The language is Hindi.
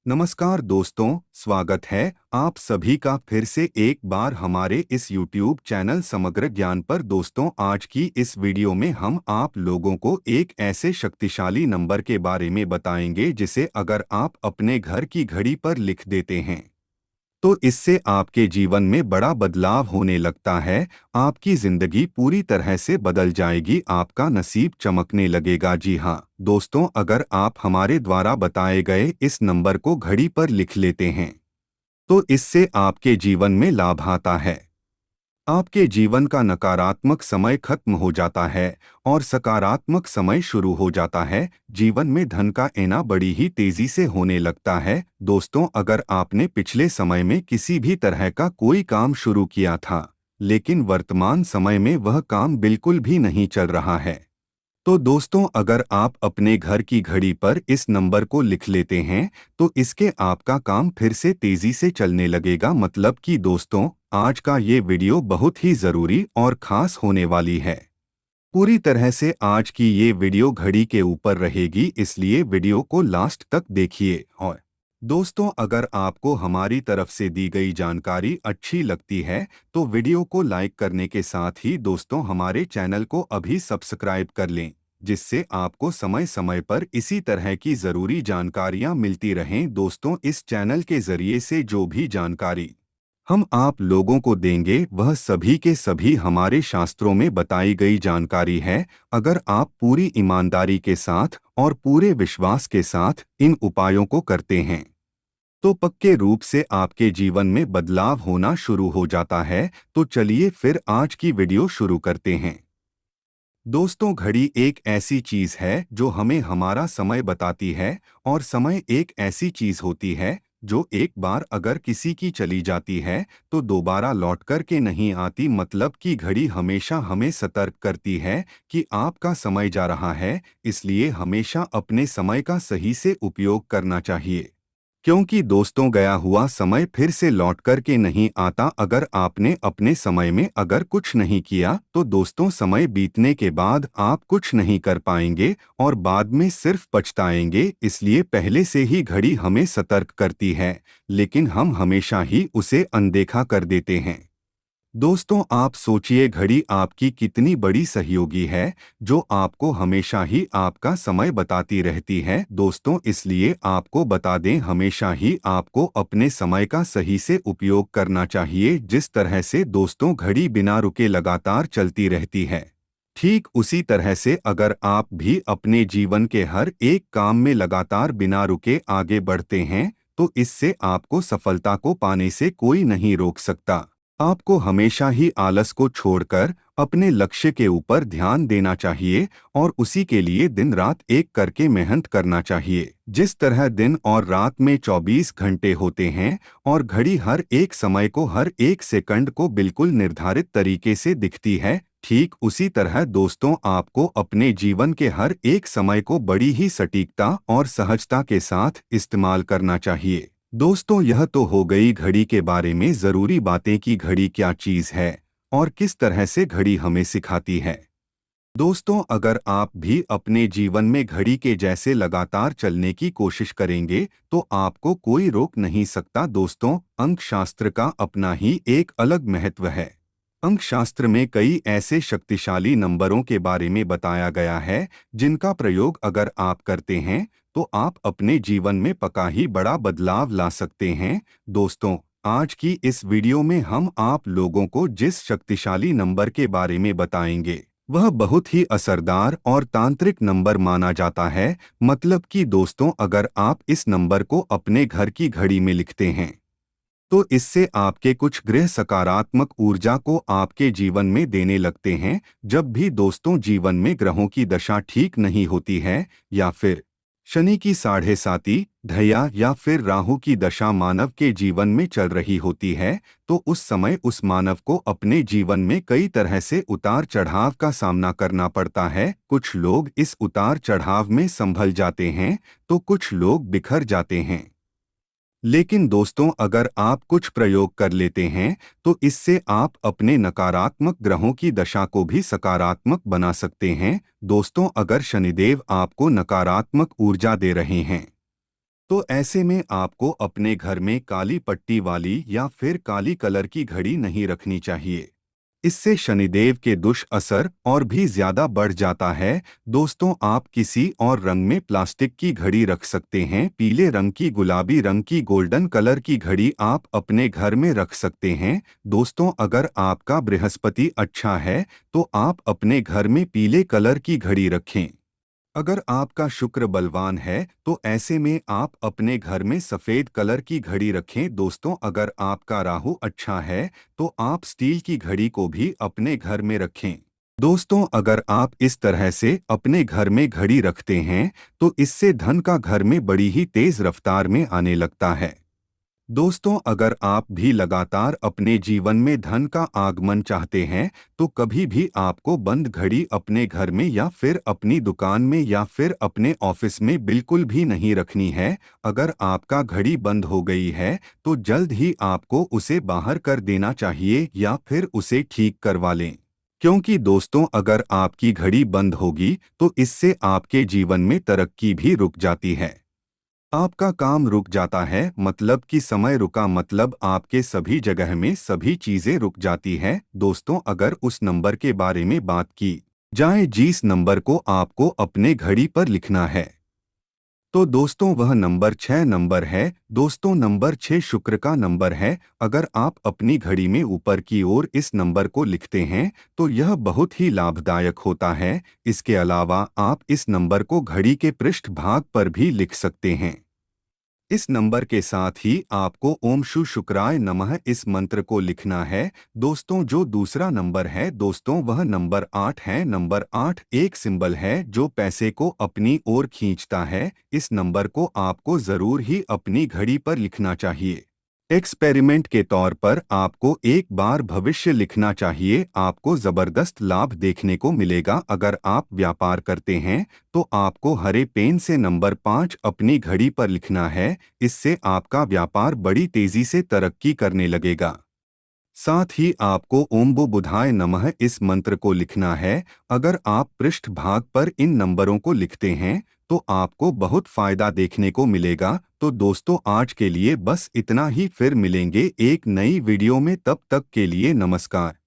नमस्कार दोस्तों, स्वागत है आप सभी का फिर से एक बार हमारे इस YouTube चैनल समग्र ज्ञान पर। दोस्तों, आज की इस वीडियो में हम आप लोगों को एक ऐसे शक्तिशाली नंबर के बारे में बताएंगे जिसे अगर आप अपने घर की घड़ी पर लिख देते हैं तो इससे आपके जीवन में बड़ा बदलाव होने लगता है। आपकी जिंदगी पूरी तरह से बदल जाएगी, आपका नसीब चमकने लगेगा। जी हाँ दोस्तों, अगर आप हमारे द्वारा बताए गए इस नंबर को घड़ी पर लिख लेते हैं तो इससे आपके जीवन में लाभ आता है। आपके जीवन का नकारात्मक समय खत्म हो जाता है और सकारात्मक समय शुरू हो जाता है। जीवन में धन का आना बड़ी ही तेजी से होने लगता है। दोस्तों, अगर आपने पिछले समय में किसी भी तरह का कोई काम शुरू किया था लेकिन वर्तमान समय में वह काम बिल्कुल भी नहीं चल रहा है, तो दोस्तों अगर आप अपने घर की घड़ी पर इस नंबर को लिख लेते हैं तो इसके आपका काम फिर से तेजी से चलने लगेगा। मतलब कि दोस्तों, आज का ये वीडियो बहुत ही ज़रूरी और ख़ास होने वाली है। पूरी तरह से आज की ये वीडियो घड़ी के ऊपर रहेगी, इसलिए वीडियो को लास्ट तक देखिए। और दोस्तों, अगर आपको हमारी तरफ से दी गई जानकारी अच्छी लगती है तो वीडियो को लाइक करने के साथ ही दोस्तों हमारे चैनल को अभी सब्सक्राइब कर लें, जिससे आपको समय समय पर इसी तरह की ज़रूरी जानकारियाँ मिलती रहें। दोस्तों, इस चैनल के ज़रिए से जो भी जानकारी हम आप लोगों को देंगे वह सभी के सभी हमारे शास्त्रों में बताई गई जानकारी है। अगर आप पूरी ईमानदारी के साथ और पूरे विश्वास के साथ इन उपायों को करते हैं तो पक्के रूप से आपके जीवन में बदलाव होना शुरू हो जाता है। तो चलिए फिर आज की वीडियो शुरू करते हैं। दोस्तों, घड़ी एक ऐसी चीज है जो हमें हमारा समय बताती है और समय एक ऐसी चीज होती है जो एक बार अगर किसी की चली जाती है तो दोबारा लौट कर के नहीं आती। मतलब कि घड़ी हमेशा हमें सतर्क करती है कि आपका समय जा रहा है, इसलिए हमेशा अपने समय का सही से उपयोग करना चाहिए। क्योंकि दोस्तों, गया हुआ समय फिर से लौट कर के नहीं आता। अगर आपने अपने समय में अगर कुछ नहीं किया तो दोस्तों समय बीतने के बाद आप कुछ नहीं कर पाएंगे और बाद में सिर्फ पछताएंगे। इसलिए पहले से ही घड़ी हमें सतर्क करती है, लेकिन हम हमेशा ही उसे अनदेखा कर देते हैं। दोस्तों, आप सोचिए घड़ी आपकी कितनी बड़ी सहयोगी है जो आपको हमेशा ही आपका समय बताती रहती है। दोस्तों, इसलिए आपको बता दें, हमेशा ही आपको अपने समय का सही से उपयोग करना चाहिए। जिस तरह से दोस्तों घड़ी बिना रुके लगातार चलती रहती है, ठीक उसी तरह से अगर आप भी अपने जीवन के हर एक काम में लगातार बिना रुके आगे बढ़ते हैं तो इससे आपको सफलता को पाने से कोई नहीं रोक सकता। आपको हमेशा ही आलस को छोड़कर अपने लक्ष्य के ऊपर ध्यान देना चाहिए और उसी के लिए दिन रात एक करके मेहनत करना चाहिए। जिस तरह दिन और रात में 24 घंटे होते हैं और घड़ी हर एक समय को, हर एक सेकंड को बिल्कुल निर्धारित तरीके से दिखती है, ठीक उसी तरह दोस्तों आपको अपने जीवन के हर एक समय को बड़ी ही सटीकता और सहजता के साथ इस्तेमाल करना चाहिए। दोस्तों, यह तो हो गई घड़ी के बारे में ज़रूरी बातें कि घड़ी क्या चीज़ है और किस तरह से घड़ी हमें सिखाती है। दोस्तों, अगर आप भी अपने जीवन में घड़ी के जैसे लगातार चलने की कोशिश करेंगे तो आपको कोई रोक नहीं सकता। दोस्तों, अंकशास्त्र का अपना ही एक अलग महत्व है। अंकशास्त्र में कई ऐसे शक्तिशाली नंबरों के बारे में बताया गया है जिनका प्रयोग अगर आप करते हैं तो आप अपने जीवन में पक्का ही बड़ा बदलाव ला सकते हैं। दोस्तों, आज की इस वीडियो में हम आप लोगों को जिस शक्तिशाली नंबर के बारे में बताएंगे वह बहुत ही असरदार और तांत्रिक नंबर माना जाता है। मतलब कि दोस्तों, अगर आप इस नंबर को अपने घर की घड़ी में लिखते हैं तो इससे आपके कुछ ग्रह सकारात्मक ऊर्जा को आपके जीवन में देने लगते हैं। जब भी दोस्तों जीवन में ग्रहों की दशा ठीक नहीं होती है या फिर शनि की 7.5 ढैया या फिर राहु की दशा मानव के जीवन में चल रही होती है तो उस समय उस मानव को अपने जीवन में कई तरह से उतार चढ़ाव का सामना करना पड़ता है। कुछ लोग इस उतार चढ़ाव में संभल जाते हैं तो कुछ लोग बिखर जाते हैं। लेकिन दोस्तों, अगर आप कुछ प्रयोग कर लेते हैं तो इससे आप अपने नकारात्मक ग्रहों की दशा को भी सकारात्मक बना सकते हैं। दोस्तों, अगर शनिदेव आपको नकारात्मक ऊर्जा दे रहे हैं तो ऐसे में आपको अपने घर में काली पट्टी वाली या फिर काली कलर की घड़ी नहीं रखनी चाहिए। इससे शनिदेव के दुष्असर और भी ज्यादा बढ़ जाता है। दोस्तों, आप किसी और रंग में प्लास्टिक की घड़ी रख सकते हैं। पीले रंग की, गुलाबी रंग की, गोल्डन कलर की घड़ी आप अपने घर में रख सकते हैं। दोस्तों, अगर आपका बृहस्पति अच्छा है तो आप अपने घर में पीले कलर की घड़ी रखें। अगर आपका शुक्र बलवान है तो ऐसे में आप अपने घर में सफेद कलर की घड़ी रखें। दोस्तों, अगर आपका राहु अच्छा है तो आप स्टील की घड़ी को भी अपने घर में रखें। दोस्तों, अगर आप इस तरह से अपने घर में घड़ी रखते हैं तो इससे धन का घर में बड़ी ही तेज रफ्तार में आने लगता है। दोस्तों, अगर आप भी लगातार अपने जीवन में धन का आगमन चाहते हैं तो कभी भी आपको बंद घड़ी अपने घर में या फिर अपनी दुकान में या फिर अपने ऑफिस में बिल्कुल भी नहीं रखनी है। अगर आपका घड़ी बंद हो गई है तो जल्द ही आपको उसे बाहर कर देना चाहिए या फिर उसे ठीक करवा लें। क्योंकि दोस्तों, अगर आपकी घड़ी बंद होगी तो इससे आपके जीवन में तरक्की भी रुक जाती है। आपका काम रुक जाता है, मतलब कि समय रुका, मतलब आपके सभी जगह में सभी चीजें रुक जाती है। दोस्तों, अगर उस नंबर के बारे में बात की जाए जिस नंबर को आपको अपने घड़ी पर लिखना है, तो दोस्तों वह नंबर 6 नंबर है। दोस्तों, नंबर 6 शुक्र का नंबर है। अगर आप अपनी घड़ी में ऊपर की ओर इस नंबर को लिखते हैं तो यह बहुत ही लाभदायक होता है। इसके अलावा आप इस नंबर को घड़ी के पृष्ठ भाग पर भी लिख सकते हैं। इस नंबर के साथ ही आपको ओम शु शुक्राय नमः इस मंत्र को लिखना है। दोस्तों, जो दूसरा नंबर है दोस्तों वह नंबर 8 है। नंबर 8 एक सिंबल है जो पैसे को अपनी ओर खींचता है। इस नंबर को आपको जरूर ही अपनी घड़ी पर लिखना चाहिए। एक्सपेरिमेंट के तौर पर आपको एक बार भविष्य लिखना चाहिए। आपको जबरदस्त लाभ देखने को मिलेगा। अगर आप व्यापार करते हैं तो आपको हरे पेन से नंबर 5 अपनी घड़ी पर लिखना है। इससे आपका व्यापार बड़ी तेजी से तरक्की करने लगेगा। साथ ही आपको ओम बो बुधाय नमः इस मंत्र को लिखना है। अगर आप पृष्ठ भाग पर इन नंबरों को लिखते हैं तो आपको बहुत फायदा देखने को मिलेगा। तो दोस्तों, आज के लिए बस इतना ही। फिर मिलेंगे एक नई वीडियो में, तब तक के लिए नमस्कार।